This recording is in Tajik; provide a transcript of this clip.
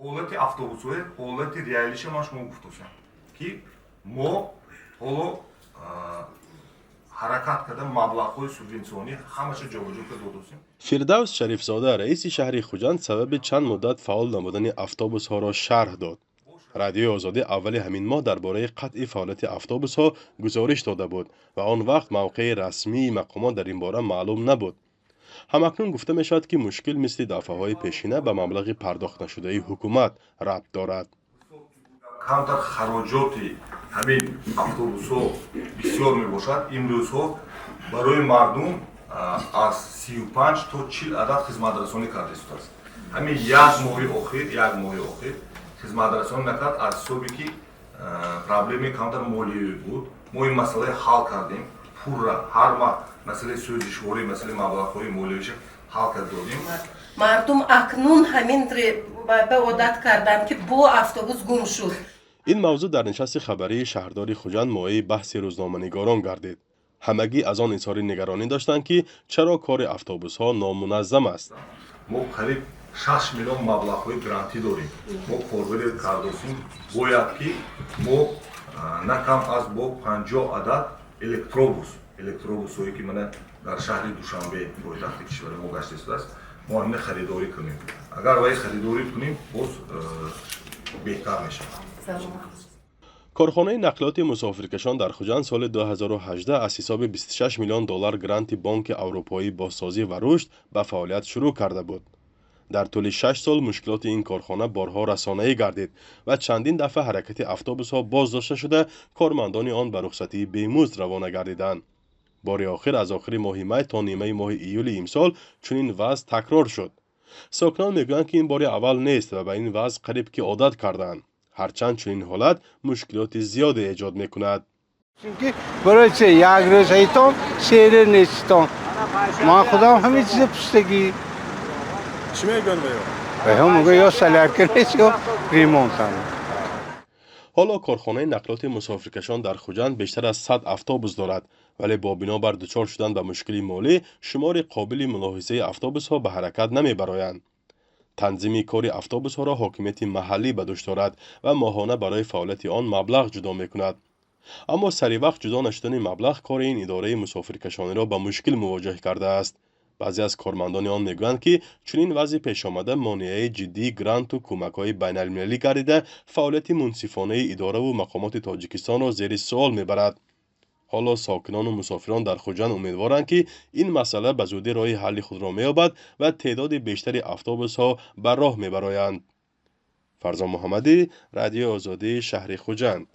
ҳолати автобусҳои ҳолати реалиша ман шумо гуфтам ки мо ҳоло ҳаракат карда маблағҳои субвенсионӣ ҳамаша ҷобаҷо карда додем. фирдавс шарифзода раиси шаҳри Хуҷанд сабаби чанд муддат фаъол набудани автобусҳоро шарҳ дод. радиои озодӣ аввали ҳамин моҳ дар бораи қатъи фаъолияти автобусҳо гузориш дода буд ва он вақт мавқеи расмии мақомот дар ин бора маълум набуд. ҳамакнун гуфта мешавад ки мушкил мисли дафъаҳои пешина ба маблағи пардохтнашудаи ҳукумат рабт дорад. камтар хароҷоти ҳамин автобусҳо бисёр мебошад. имрӯзҳо барои мардум аз 35 то 40 адад хизматрасонӣ карда истодааст. ҳамин як моҳи охир хизматрасонӣ накард аз ҳисоби ки проблемаи камтар молиявӣ буд. мо ин масъалаи ҳал кардем. пурра ҳар маҳ масъалаи сӯзишворӣ масъалаи маблағҳои молиявиша ҳал карда додем. мардум акнун ҳамин ба одат карданд ки бо автобус гум шуд. ин мавзӯъ дар нишасти хабарии шаҳрдори Хуҷанд моҳии баҳси рӯзноманигорон гардид. ҳамагӣ аз он изҳори нигаронӣ доштанд ки чаро кори автобусҳо номуназзам аст. мо қариб 6 миллион маблағҳои грантӣ дорем. мо корбари кардостем бояд ки мо на кам аз бо 50 адад электробусҳое ки мана дар шаҳри Душанбе пойтахти кишвари мо гашта истодааст, мо ҳамин харидорӣ кунем. агар вай харидорӣ кунем боз беҳтар мешавад. корхонаи нақлиёти мусофиркашон дар Хуҷанд соли 2018 аз ҳисоби 26 миллион доллар гранти Бонки Аврупоӣ бозсозӣ ва рушд ба фаъолият шурӯъ карда буд. дар тӯли 6 сол мушкилоти ин корхона борҳо расонаӣ гардид ва чандин дафъа ҳаракати автобусҳо боздошта шуда кормандони он ба рухсатии бемузд равона гардиданд. бори охир аз охири моҳи май то нимаи моҳи июли имсол чунин вазъ такрор шуд. сокинон мегӯянд ки ин бори аввал нест ва ба ин вазъ қариб ки одат карданд. ҳарчанд чунин ҳолат мушкилоти зиёде эҷод мекунад. чунки барои чӣ як рӯз ҳайтон шери нечитон ман худам ҳамин чизи пуштагӣ чӣ мегӯянд мегӯ ё солярка нест ё ремонтам. ҳоло корхонаи нақлиёти мусофиркашон дар Хуҷанд бештар аз 100 автобус дорад, вале бо бинобар дучор шудан ба мушкили молӣ шумори қобили мулоҳизаи автобусҳо ба ҳаракат намебароянд. танзими кори автобусҳоро ҳокимияти маҳаллӣ ба дӯш дорад ва моҳона барои фаъолияти он маблағ ҷудо мекунад. аммо саривақт ҷудо нашудани маблағ кори ин идораи мусофиркашониро ба мушкил мувоҷиҳ кардааст. баъзе аз кормандони он мегӯянд ки чунин вазъи пешомада монеаи ҷиддии гранту кӯмакҳои байналмилалӣ гардида фаъолияти мунсифонаи идораву мақомоти Тоҷикистонро зери суол мебарад. ҳоло сокинону мусофирон дар Хуҷанд умедворанд ки ин масъала ба зудӣ роҳи ҳалли худро меёбад ва теъдоди бештари автобусҳо ба роҳ мебароянд. фарзон муҳаммадӣ, радиои озодӣ, шаҳри Хуҷанд.